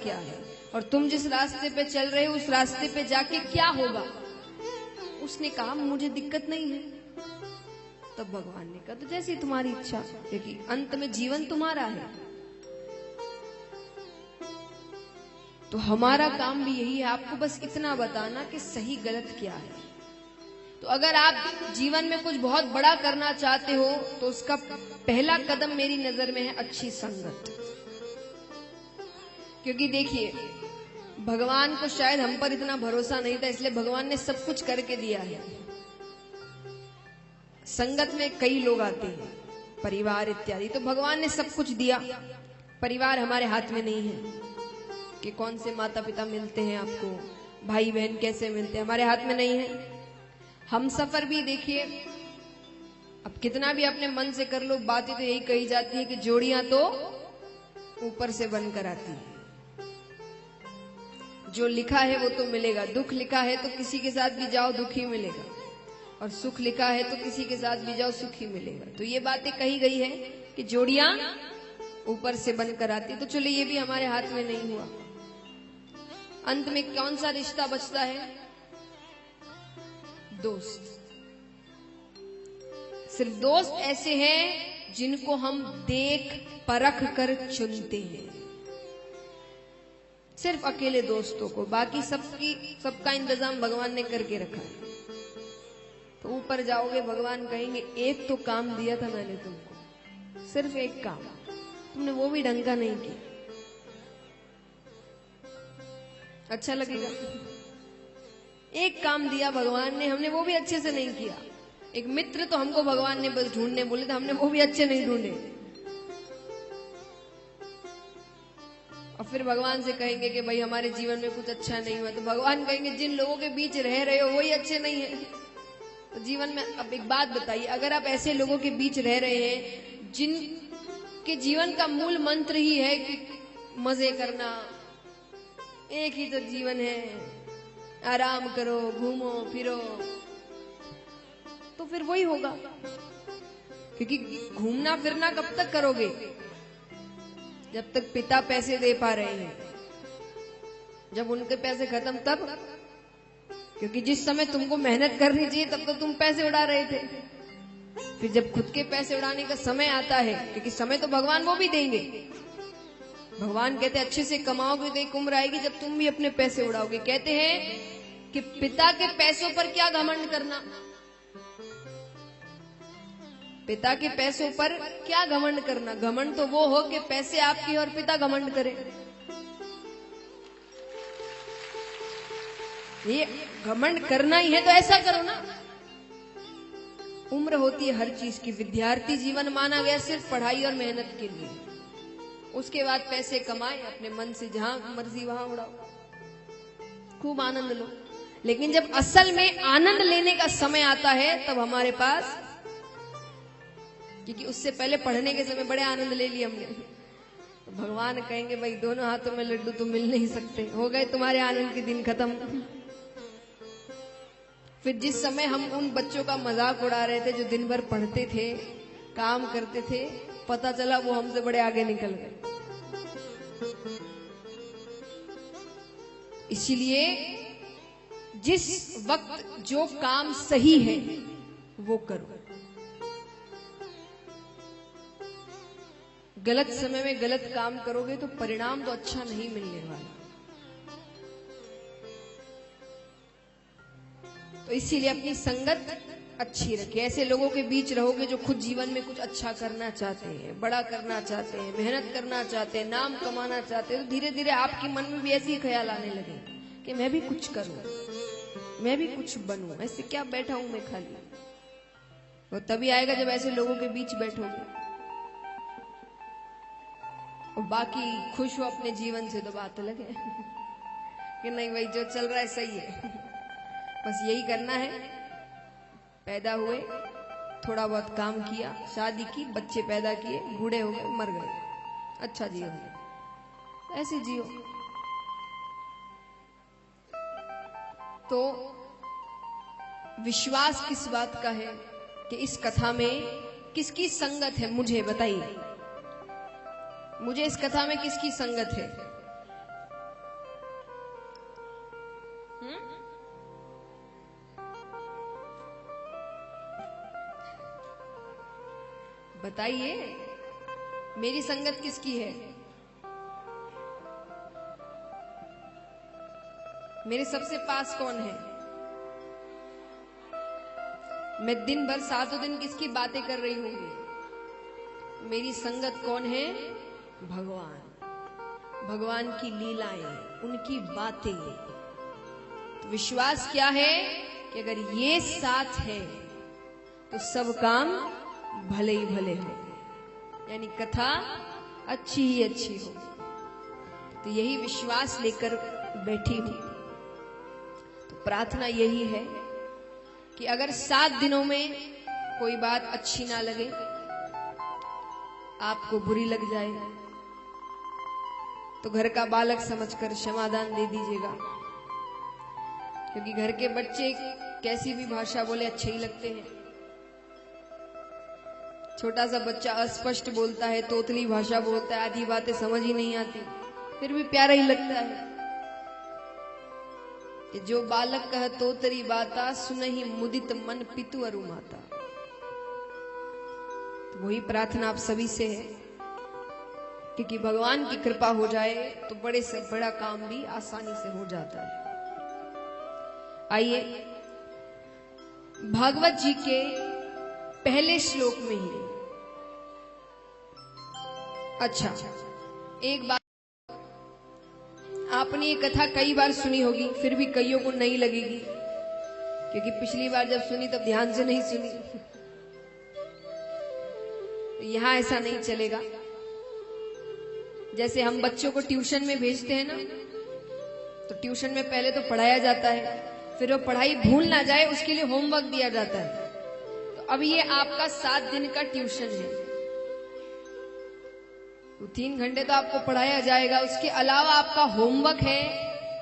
क्या है और तुम जिस रास्ते पे चल रहे हो उस रास्ते पे जाके क्या होगा। उसने कहा मुझे दिक्कत नहीं है। तब भगवान ने कहा तो जैसी तुम्हारी इच्छा, क्योंकि अंत में जीवन तुम्हारा है। तो हमारा काम भी यही है, आपको बस इतना बताना कि सही गलत क्या है। तो अगर आप जीवन में कुछ बहुत बड़ा करना चाहते हो तो उसका पहला कदम मेरी नजर में है अच्छी संगत। क्योंकि देखिए भगवान को शायद हम पर इतना भरोसा नहीं था, इसलिए भगवान ने सब कुछ करके दिया है। संगत में कई लोग आते हैं, परिवार इत्यादि, तो भगवान ने सब कुछ दिया। परिवार हमारे हाथ में नहीं है कि कौन से माता पिता मिलते हैं आपको, भाई बहन कैसे मिलते हैं, हमारे हाथ में नहीं है। हम सफर भी देखिए, अब कितना भी अपने मन से कर लो, बातें तो यही कही जाती है कि जोड़ियां तो ऊपर से बनकर आती है। जो लिखा है वो तो मिलेगा, दुख लिखा है तो किसी के साथ भी जाओ दुख ही मिलेगा, और सुख लिखा है तो किसी के साथ भी जाओ सुख ही मिलेगा। तो ये बातें कही गई है कि जोड़ियां ऊपर से बनकर आती। तो चलो ये भी हमारे हाथ में नहीं हुआ। अंत में कौन सा रिश्ता बचता है? दोस्त। सिर्फ दोस्त ऐसे हैं जिनको हम देख परख कर चुनते हैं, सिर्फ अकेले दोस्तों को। बाकी सबका इंतजाम भगवान ने करके रखा है। तो ऊपर जाओगे भगवान कहेंगे एक तो काम दिया था मैंने तुमको, सिर्फ एक काम, तुमने वो भी ढंग का नहीं किया। अच्छा लगेगा? एक काम दिया भगवान ने, हमने वो भी अच्छे से नहीं किया। एक मित्र तो हमको भगवान ने बस ढूंढने बोले थे, हमने वो भी अच्छे नहीं ढूंढे। और फिर भगवान से कहेंगे कि भाई हमारे जीवन में कुछ अच्छा नहीं हुआ, तो भगवान कहेंगे जिन लोगों के बीच रह रहे हो वही अच्छे नहीं है। तो जीवन में अब एक बात बताइए, अगर आप ऐसे लोगों के बीच रह रहे हैं जिनके जीवन का मूल मंत्र ही है कि मजे करना, एक ही तो जीवन है, आराम करो, घूमो फिरो, तो फिर वही होगा। क्योंकि घूमना फिरना कब तक करोगे? जब तक पिता पैसे दे पा रहे हैं। जब उनके पैसे खत्म तब, क्योंकि जिस समय तुमको मेहनत करनी चाहिए तब तो तुम पैसे उड़ा रहे थे। फिर जब खुद के पैसे उड़ाने का समय आता है, क्योंकि समय तो भगवान वो भी देंगे, भगवान कहते हैं अच्छे से कमाओगे तो एक उम्र आएगी जब तुम भी अपने पैसे उड़ाओगे। कहते हैं कि पिता के पैसों पर क्या घमंड करना, पिता के पैसों पर क्या घमंड करना। घमंड तो वो हो कि पैसे आपके और पिता घमंड करे। ये घमंड करना ही है तो ऐसा करो ना। उम्र होती है हर चीज की। विद्यार्थी जीवन माना गया सिर्फ पढ़ाई और मेहनत के लिए। उसके बाद पैसे कमाए, अपने मन से जहां मर्जी वहां उड़ाओ, खूब आनंद लो। लेकिन जब असल में आनंद लेने का समय आता है तब हमारे पास, क्योंकि उससे पहले पढ़ने के समय बड़े आनंद ले लिए हमने, तो भगवान कहेंगे भाई दोनों हाथों में लड्डू तो मिल नहीं सकते, हो गए तुम्हारे आनंद के दिन खत्म। फिर जिस समय हम उन बच्चों का मजाक उड़ा रहे थे जो दिन भर पढ़ते थे, काम करते थे, पता चला वो हमसे बड़े आगे निकल गए। इसीलिए जिस वक्त जो काम सही है वो करो। गलत समय में गलत काम करोगे तो परिणाम तो अच्छा नहीं मिलने वाला। तो इसीलिए अपनी संगत अच्छी रखिए। ऐसे लोगों के बीच रहोगे जो खुद जीवन में कुछ अच्छा करना चाहते हैं, बड़ा करना चाहते हैं, मेहनत करना चाहते हैं, नाम कमाना चाहते हैं, तो धीरे धीरे आपके मन में भी ऐसे ही ख्याल आने लगे कि मैं भी कुछ करूं, मैं भी कुछ बनूं, ऐसे क्या बैठा हूं मैं खाली। वो तभी आएगा जब ऐसे लोगों के बीच बैठोगे। और बाकी खुश हो अपने जीवन से तो बात अलग है कि नहीं भाई जो चल रहा है सही है, बस यही करना है। पैदा हुए, थोड़ा बहुत काम किया, शादी की, बच्चे पैदा किए, बूढ़े हो गए, मर गए, अच्छा जीवन, ऐसे जियो। तो विश्वास किस बात का है कि इस कथा में किसकी संगत है? मुझे बताइए, मुझे इस कथा में किसकी संगत है? बताइए, मेरी संगत किसकी है? मेरे सबसे पास कौन है? मैं दिन भर 7 दिन किसकी बातें कर रही होंगी? मेरी संगत कौन है? भगवान। भगवान की लीलाएं, उनकी बातें। तो विश्वास क्या है कि अगर ये साथ है तो सब काम भले ही भले हो, यानी कथा अच्छी ही अच्छी हो। तो यही विश्वास लेकर बैठी हूं। तो प्रार्थना यही है कि अगर 7 दिनों में कोई बात अच्छी ना लगे, आपको बुरी लग जाए, तो घर का बालक समझकर क्षमादान दे दीजिएगा। क्योंकि घर के बच्चे कैसी भी भाषा बोले अच्छे ही लगते हैं। छोटा सा बच्चा अस्पष्ट बोलता है, तोतली भाषा बोलता है, आधी बातें समझ ही नहीं आती, फिर भी प्यारा ही लगता है। कि जो बालक कह तोतरी बाता, सुनहि मुदित मन पितु अरु माता। तो वही प्रार्थना आप सभी से है, क्योंकि भगवान की कृपा हो जाए तो बड़े से बड़ा काम भी आसानी से हो जाता है। आइए भागवत जी के पहले श्लोक में ही, अच्छा एक बात, आपने ये कथा कई बार सुनी होगी, फिर भी कईयों को नहीं लगेगी, क्योंकि पिछली बार जब सुनी तब ध्यान से नहीं सुनी। यहां ऐसा नहीं चलेगा। जैसे हम बच्चों को ट्यूशन में भेजते हैं ना, तो ट्यूशन में पहले तो पढ़ाया जाता है, फिर वो पढ़ाई भूल ना जाए उसके लिए होमवर्क दिया जाता है। तो अब ये आपका 7 दिन का ट्यूशन है। तो 3 घंटे तो आपको पढ़ाया जाएगा, उसके अलावा आपका होमवर्क है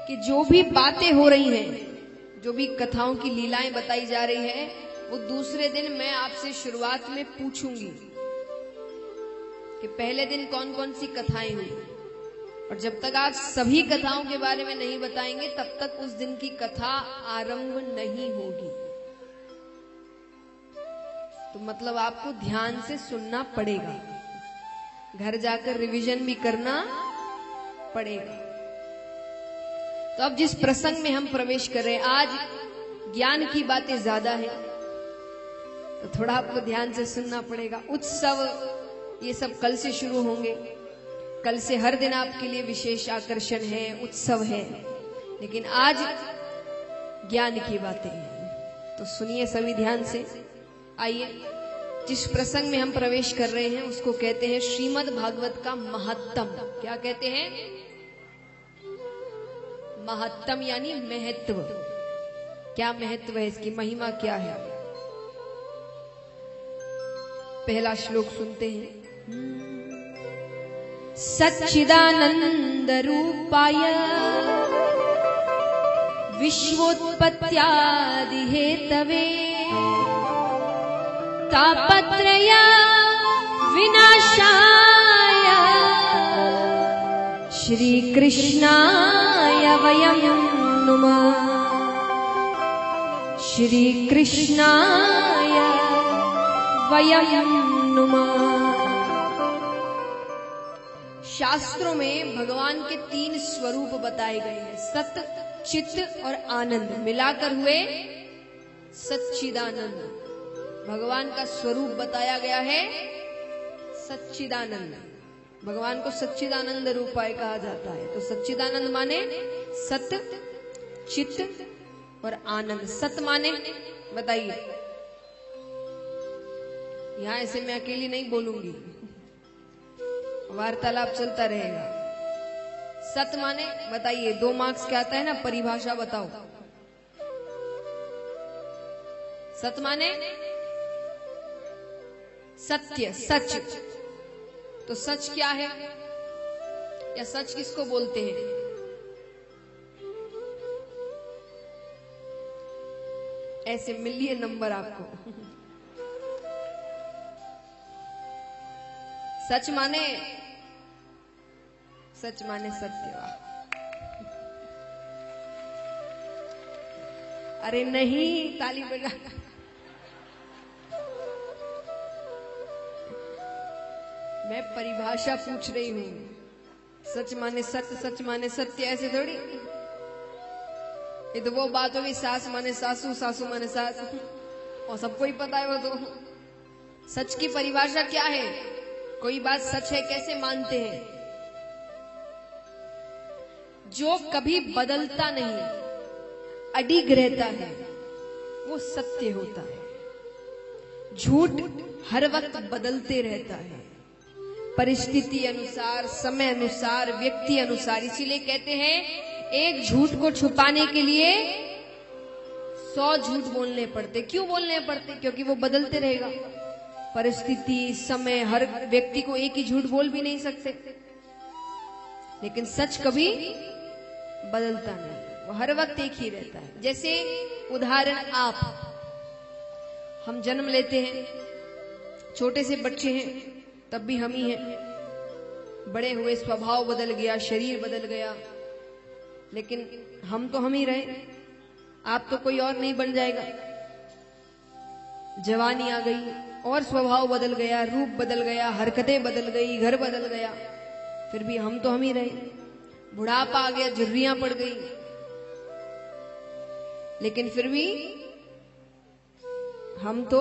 कि जो भी बातें हो रही हैं, जो भी कथाओं की लीलाएं बताई जा रही है, वो दूसरे दिन मैं आपसे शुरुआत में पूछूंगी कि पहले दिन कौन कौन सी कथाएं हुई। और जब तक आप सभी कथाओं के बारे में नहीं बताएंगे, तब तक उस दिन की कथा आरंभ नहीं होगी। तो मतलब आपको ध्यान से सुनना पड़ेगा, घर जाकर रिवीजन भी करना पड़ेगा। तो अब जिस प्रसंग में हम प्रवेश कर रहे हैं, आज ज्ञान की बातें ज्यादा है, तो थोड़ा आपको ध्यान से सुनना पड़ेगा। उत्सव ये सब कल से शुरू होंगे। कल से हर दिन आपके लिए विशेष आकर्षण है, उत्सव है, लेकिन आज ज्ञान की बातें हैं। तो सुनिए सभी ध्यान से। आइए, जिस प्रसंग में हम प्रवेश कर रहे हैं उसको कहते हैं श्रीमद् भागवत का महत्तम। क्या कहते हैं? महत्तम यानी महत्व। क्या महत्व है इसकी, महिमा क्या है? पहला श्लोक सुनते हैं। सच्चिदानंद रूपाय विश्वोत्पत्त्यादि हेतवे तापत्रय विनाशाय श्री कृष्णाय वयं नुमः। श्री कृष्णाय वयं नुमः। शास्त्रों में भगवान के 3 स्वरूप बताए गए हैं, सत, चित्त और आनंद, मिलाकर हुए सच्चिदानंद। भगवान का स्वरूप बताया गया है सच्चिदानंद। भगवान को सच्चिदानंद रूपाय कहा जाता है। तो सच्चिदानंद माने सत, चित्त और आनंद। सत माने बताइए, यहां ऐसे मैं अकेली नहीं बोलूंगी, वार्तालाप चलता रहेगा। सत माने बताइए, 2 मार्क्स क्या आता है ना, परिभाषा बताओ। सत माने सत्य, सच। तो सच क्या है, या सच किसको बोलते हैं? ऐसे मिलिए नंबर आपको। सच माने सत्य। अरे नहीं, ताली बजा। मैं परिभाषा पूछ रही हूं। सच माने सत्य, सच माने सत्य, ऐसे थोड़ी। ये तो वो बात होगी, सास माने सासू, सासू माने सास, और सबको ही पता है वो तो। सच की परिभाषा क्या है? कोई बात सच है कैसे मानते हैं? जो कभी बदलता नहीं, अडिग रहता है, वो सत्य होता है। झूठ हर वक्त बदलते रहता है, परिस्थिति अनुसार, समय अनुसार, व्यक्ति अनुसार। इसीलिए कहते हैं एक झूठ को छुपाने के लिए 100 झूठ बोलने पड़ते। क्यों बोलने पड़ते? क्योंकि वो बदलते रहेगा। परिस्थिति, समय, हर व्यक्ति को एक ही झूठ बोल भी नहीं सकते। लेकिन सच कभी बदलता नहीं, वो हर वक्त एक ही रहता है। जैसे उदाहरण, आप, हम जन्म लेते हैं, छोटे से बच्चे हैं तब भी हम ही हैं। बड़े हुए स्वभाव बदल गया, शरीर बदल गया, लेकिन हम तो हम ही रहे। आप तो कोई और नहीं बन जाएगा। जवानी आ गई और स्वभाव बदल गया, रूप बदल गया, हरकतें बदल गई, घर बदल गया, फिर भी हम तो हम ही रहे। बुढ़ापा आ गया, झुर्रियां पड़ गई, लेकिन फिर भी हम तो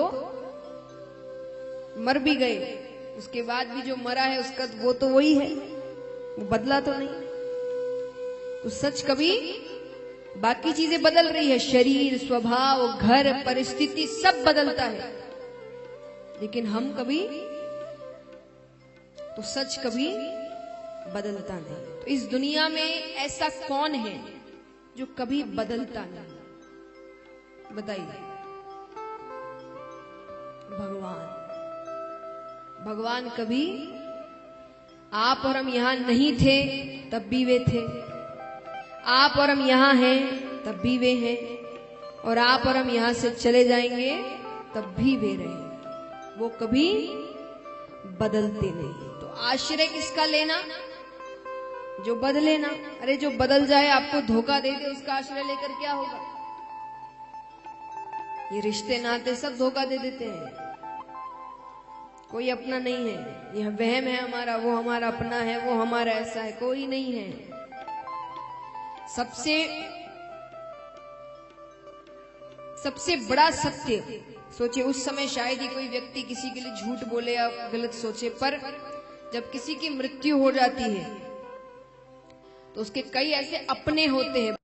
मर भी गए। उसके बाद भी जो मरा है उसका वो तो वही है, वो बदला तो नहीं। तो सच कभी, बाकी चीजें बदल रही है, शरीर, स्वभाव, घर, परिस्थिति सब बदलता है, लेकिन हम कभी, तो सच कभी बदलता नहीं। तो इस दुनिया में ऐसा कौन है जो कभी बदलता नहीं? बताइए। भगवान। भगवान कभी, आप और हम यहां नहीं थे तब भी वे थे, आप और हम यहां हैं तब भी वे हैं, और आप और हम यहां से चले जाएंगे तब भी वे रहेंगे। वो कभी बदलते नहीं। तो आश्रय किसका लेना? जो बदले ना। अरे जो बदल जाए, आपको धोखा दे दे, उसका आश्रय लेकर क्या होगा? ये रिश्ते नाते सब धोखा दे देते हैं। कोई अपना नहीं है। यह वहम है हमारा, वो हमारा अपना है, वो हमारा ऐसा है, कोई नहीं है। सबसे बड़ा सत्य, सोचे उस समय शायद ही कोई व्यक्ति किसी के लिए झूठ बोले या गलत सोचे, पर जब किसी की मृत्यु हो जाती है तो उसके कई ऐसे अपने होते हैं